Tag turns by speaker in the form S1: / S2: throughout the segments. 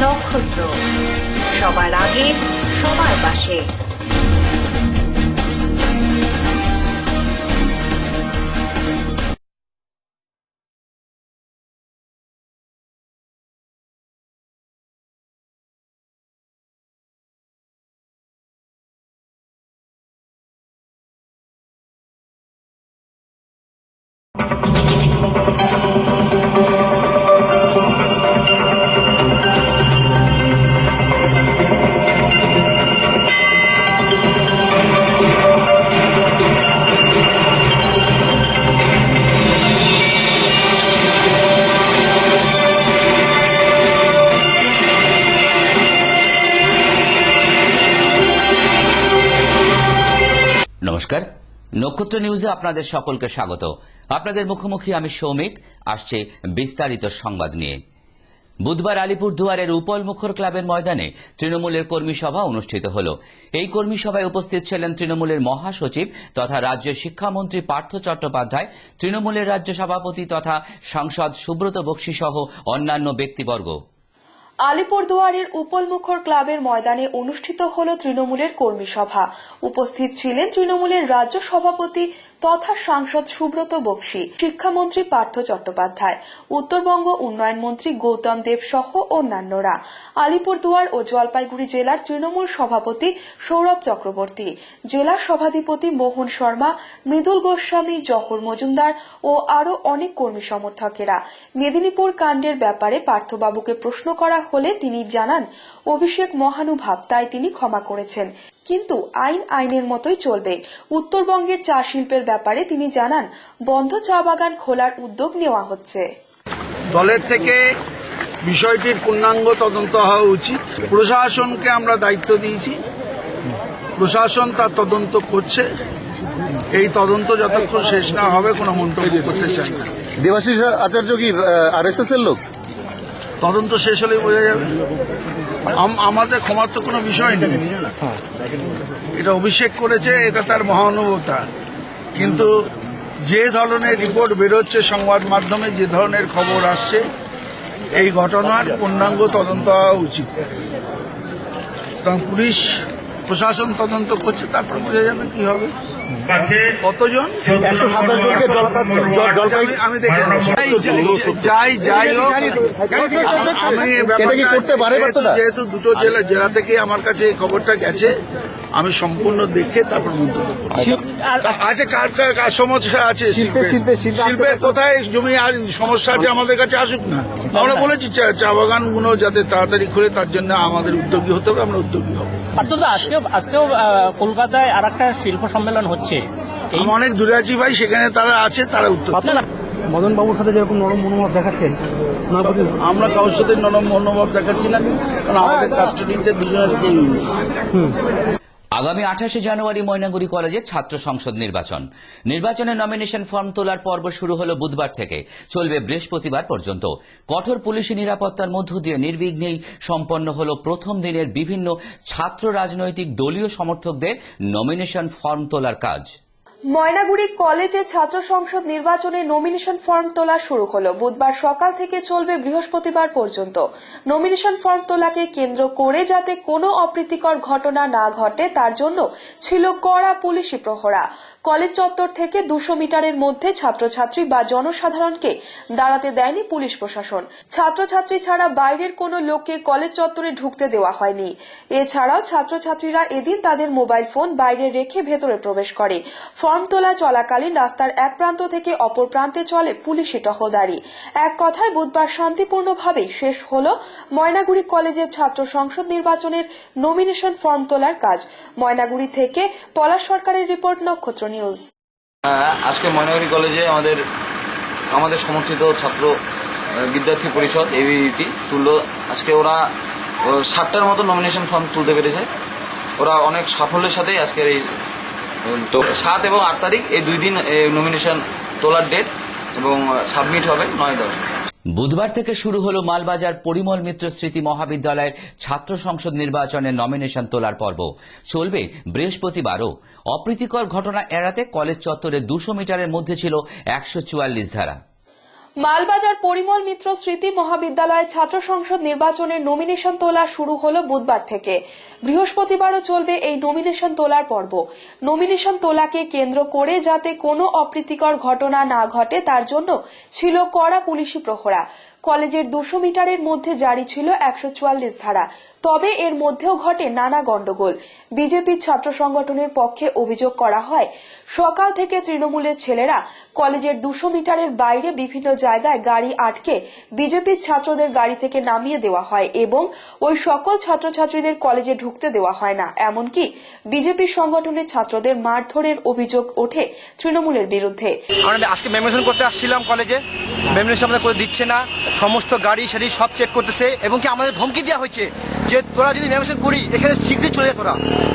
S1: নক্ষত্র, সবার আগে সবার পাশে।
S2: নমস্কার, নক্ষত্র নিউজে আপনাদের সকলকে স্বাগত। আপনাদের মুখোমুখি আমি সৌমিক। আসছে বিস্তারিত সংবাদ নিয়ে। বুধবার আলিপুরদুয়ারের উপল মুখর ক্লাবের ময়দানে তৃণমূলের কর্মী সভা অনুষ্ঠিত হল। এই কর্মী সভায় উপস্থিত ছিলেন তৃণমূলের মহাসচিব তথা রাজ্য শিক্ষামন্ত্রী পার্থ চট্টোপাধ্যায়, তৃণমূলের রাজ্য সভাপতি তথা সাংসদ সুব্রত বক্সী সহ অন্যান্য ব্যক্তিবর্গ।
S3: আলিপুরদুয়ারের উপলমুখর ক্লাবের ময়দানে অনুষ্ঠিত হল তৃণমূলের কর্মী সভা। উপস্থিত ছিলেন তৃণমূলের রাজ্য সভাপতি তথা সাংসদ সুব্রত বক্সী, শিক্ষামন্ত্রী পার্থ চট্টোপাধ্যায়, উত্তরবঙ্গ উন্নয়ন মন্ত্রী গৌতম দেব সহ অন্যান্যরা। আলিপুরদুয়ার ও জলপাইগুড়ি জেলার তৃণমূল সভাপতি সৌরভ চক্রবর্তী, জেলা সভাধিপতি মোহন শর্মা, মৃদুল গোস্বামী, জহর মজুমদার ও আরো অনেক কর্মী সমর্থকেরা। মেদিনীপুর কাণ্ডের ব্যাপারে পার্থবাবুকে প্রশ্ন করা হলে তিনি জানান, অভিষেক মহানুভাব, তাই তিনি ক্ষমা করেছেন, কিন্তু আইন আইনের মতোই চলবে। উত্তরবঙ্গের চা শিল্পের ব্যাপারে তিনি জানান, বন্ধ চা বাগান খোলার উদ্যোগ নেওয়া হচ্ছে।
S4: দলের থেকে বিষয়টির পূর্ণাঙ্গ তদন্ত হওয়া উচিত। প্রশাসনকে আমরা দায়িত্ব দিয়েছি, প্রশাসন তার তদন্ত করছে। এই তদন্ত যতক্ষণ শেষ না হবে কোনো মন্তব্য করতে চাই না।
S5: দেবাশিস আচার্য কি আরএসএস এর লোক?
S4: তদন্ত শেষ হলেই বোঝা যাবে। আমাদের ক্ষমার তো কোনো বিষয় নেই। এটা অভিষেক করেছে, এটা তার মহানুভবতা। কিন্তু যে ধরনের রিপোর্ট বেরোচ্ছে সংবাদ মাধ্যমে, যে ধরনের খবর আসছে, এই ঘটনার পূর্ণাঙ্গ তদন্ত হওয়া উচিত। কারণ পুলিশ প্রশাসন তদন্ত করছে, তারপর বোঝা যাবে কি হবে। কতজন?
S5: 127 জনকে
S4: আমি দেখে যাই হোক, আমি
S5: করতে পারে
S4: যেহেতু দুটো জেলা থেকে আমার কাছে এই খবরটা গেছে, আমি সম্পূর্ণ দেখে তারপর মন্তব্য করছি। আচ্ছা, কার সমস্যা আছে? শিল্পের কোথায় জমি সমস্যা আছে আমাদের কাছে আসুক না। আমরা বলেছি চা বাগানগুলো যাতে তাড়াতাড়ি খুলে, তার জন্য আমাদের উদ্যোগী হতে হবে, আমরা উদ্যোগী হব।
S6: আজকেও কলকাতায় আর একটা শিল্প সম্মেলন হচ্ছে।
S4: আমি অনেক দূরে আছি ভাই, সেখানে তারা আছে, তারা উত্তর।
S5: মদন বাবুর সাথে যেরকম নরম মনোভাব দেখাচ্ছেন,
S4: আমরা কারোর সাথে নরম মনোভাব দেখাচ্ছি না, কারণ আমাদের কাস্টডিতে দুজনের কেউ নেই।
S2: আগামী 28 জানুয়ারি ময়নাগুড়ি কলেজে ছাত্র সংসদ নির্বাচনের নমিনেশন ফর্ম তোলার পর্ব শুরু হল বুধবার থেকে, চলবে বৃহস্পতিবার পর্যন্ত। কঠোর পুলিশি নিরাপত্তার মধ্য দিয়ে নির্বিঘ্নেই সম্পন্ন হল প্রথম দিনের বিভিন্ন ছাত্র রাজনৈতিক দলীয় সমর্থকদের নমিনেশন ফর্ম তোলার কাজ।
S3: ময়নাগুড়ি কলেজে ছাত্র সংসদ নির্বাচনে নমিনেশন ফর্ম তোলা শুরু হলো। বুধবার সকাল থেকে চলবে বৃহস্পতিবার পর্যন্ত। নমিনেশন ফর্ম তোলাকে কেন্দ্র করে যাতে কোনো অপ্রীতিকর ঘটনা না ঘটে, তার জন্য ছিল কড়া পুলিশি প্রহরা। কলেজ চত্বর থেকে 200 মিটারের মধ্যে ছাত্রছাত্রী বা জনসাধারণকে দাঁড়াতে দেয়নি পুলিশ প্রশাসন। ছাত্রছাত্রী ছাড়া বাইরের কোনো লোককে কলেজ চত্বরে ঢুকতে দেওয়া হয়নি। এছাড়াও ছাত্রছাত্রীরা এদিন তাদের মোবাইল ফোন বাইরে রেখে ভেতরে প্রবেশ করে। ফর্ম তোলা চলাকালীন রাস্তার এক প্রান্ত থেকে অপর প্রান্তে চলে পুলিশি টহলদারি। এক কথায় বুধবার শান্তিপূর্ণভাবেই শেষ হল ময়নাগুড়ি কলেজের ছাত্র সংসদ নির্বাচনের নমিনেশন ফর্ম তোলার কাজ। ময়নাগুড়ি থেকে পলাশ সরকারের রিপোর্ট, নক্ষত্র নিউজ।
S7: আজকে ময়নাগুড়ি কলেজে আমাদের সমর্থিত ছাত্র বিদ্যার্থী পরিষদ এবিভিপি তুললো। আজকে ওরা 60টার মতো নমিনেশন ফর্ম তুলতে পেরেছে। ওরা অনেক সাফল্যের সাথে আজকের এই 7 এবং 8 তারিখ এই 2 দিন নমিনেশন তোলার ডেট, এবং সাবমিট হবে 9-10।
S2: বুধবার থেকে শুরু হল মালবাজার পরিমল মিত্র স্মৃতি মহাবিদ্যালয়ের ছাত্র সংসদ নির্বাচনের নমিনেশন তোলার পর্ব, চলবে বৃহস্পতিবারও। অপ্রীতিকর ঘটনা এড়াতে কলেজ চত্বরে 200 মিটারের মধ্যে ছিল 144 ধারা।
S3: মালবাজার পরিমল মিত্র স্মৃতি মহাবিদ্যালয়ের ছাত্র সংসদ নির্বাচনের নমিনেশন তোলা শুরু হলো বুধবার থেকে। বৃহস্পতিবারও চলবে এই নমিনেশন তোলার পর্ব। নমিনেশন তোলাকে কেন্দ্র করে যাতে কোনো অপ্রীতিকর ঘটনা না ঘটে তার জন্য ছিল কড়া পুলিশি প্রহরা। কলেজের 200 মিটারের মধ্যে জারি ছিল 144 ধারা। তবে এর মধ্যেও ঘটে নানা গন্ডগোল। বিজেপির ছাত্র সংগঠনের পক্ষে অভিযোগ করা হয়, সকাল থেকে তৃণমূলের ছেলেরা কলেজের 200 মিটারের বাইরে বিভিন্ন জায়গায় গাড়ি আটকে বিজেপির ছাত্রদের গাড়ি থেকে নামিয়ে দেওয়া হয় এবং ওই সকল ছাত্রছাত্রীদের কলেজে ঢুকতে দেওয়া হয় না। এমনকি বিজেপির সংগঠনের ছাত্রদের মারধরের অভিযোগ ওঠে তৃণমূলের বিরুদ্ধে।
S8: আমরা আজকে মেমোরেশন করতে আসছিলাম কলেজে, মেমোরেশন আমাদের করে দিচ্ছে না, সমস্ত গাড়ি সারি সব চেক করতেছে এবং কি আমাদের ধমকি দেওয়া হয়েছে যে তোরা যদি মেমোরেশন করি এখানে শীঘ্রই চলে যা, তোরা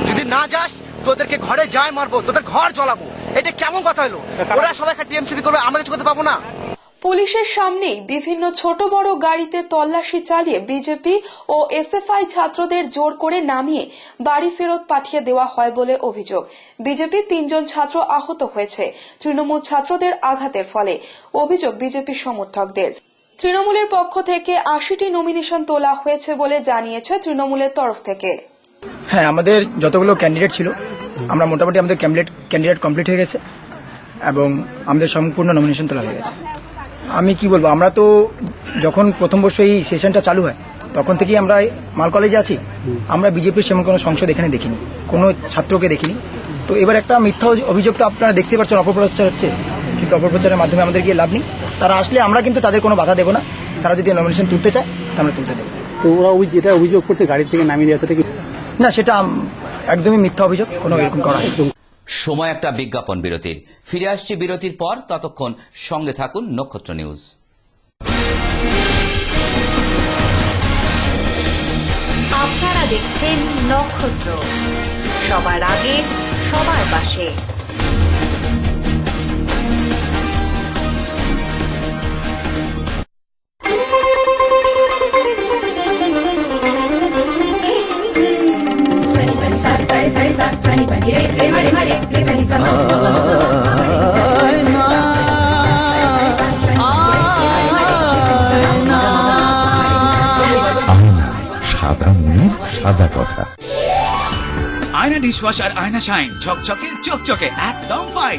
S8: যদি না যাস তোদেরকে ঘরে যায় মারবো, তোদের ঘর জ্বলাবো। এটা কেমন কথা হলো? ওরা সবাই একটা টিএমসিপি করবে, আমরা কিছু করতে পাবো না?
S3: পুলিশের সামনেই বিভিন্ন ছোট বড় গাড়িতে তল্লাশি চালিয়ে বিজেপি ও এসএফআই ছাত্রদের জোর করে নামিয়ে বাড়ি ফেরত পাঠিয়ে দেওয়া হয় বলে অভিযোগ। বিজেপি 3 জন ছাত্র আহত হয়েছে তৃণমূল ছাত্রদের আঘাতের ফলে। অভিযোগ বিজেপির সমর্থকদের। তৃণমূলের পক্ষ থেকে 80টি নমিনেশন তোলা হয়েছে বলে জানিয়েছে তৃণমূলের তরফ থেকে।
S9: হ্যাঁ, আমাদের যতগুলো ক্যান্ডিডেট ছিল আমরা মোটামুটি আমাদের ক্যান্ডিডেট কমপ্লিট হয়ে গেছে এবং আমাদের সম্পূর্ণ নমিনেশন তোলা হয়ে গেছে। আমি কি বলবো, আমরা তো যখন প্রথম বর্ষ এই সেশনটা চালু হয় তখন থেকেই আমরা মাল কলেজে আছি। আমরা বিজেপির সেমন কোনো সংসদ এখানে দেখিনি, কোনো ছাত্রকে দেখিনি। তো এবার একটা মিথ্যা অভিযোগ তো আপনারা দেখতে পাচ্ছেন, অপপ্রচার হচ্ছে, কিন্তু অপপ্রচারের মাধ্যমে আমাদের গিয়ে লাভ নেই। তারা আসলে আমরা কিন্তু তাদের কোনো বাধা দেবো না। তারা যদি নমিনেশন তুলতে চায় তা আমরা তুলতে দেবো।
S5: তো ওরা যেটা অভিযোগ করছে গাড়ি থেকে নামিয়ে দেওয়া, সেটা কি?
S9: না, সেটা একদমই মিথ্যা অভিযোগ, কোনো এরকম করা হয়।
S2: সময় একটা বিজ্ঞাপন বিরতির। ফিরে আসছি বিরতির পর, ততক্ষণ সঙ্গে থাকুন নক্ষত্র নিউজ।
S1: আপনারা দেখছেন নক্ষত্র, সবার আগে সবার পাশে।
S10: সাদা মনের সাদা কথা।
S11: আয়না ডিশওয়াশার, আয়না শাইন, ঝকঝকে চকচকে, একদম ফাইন।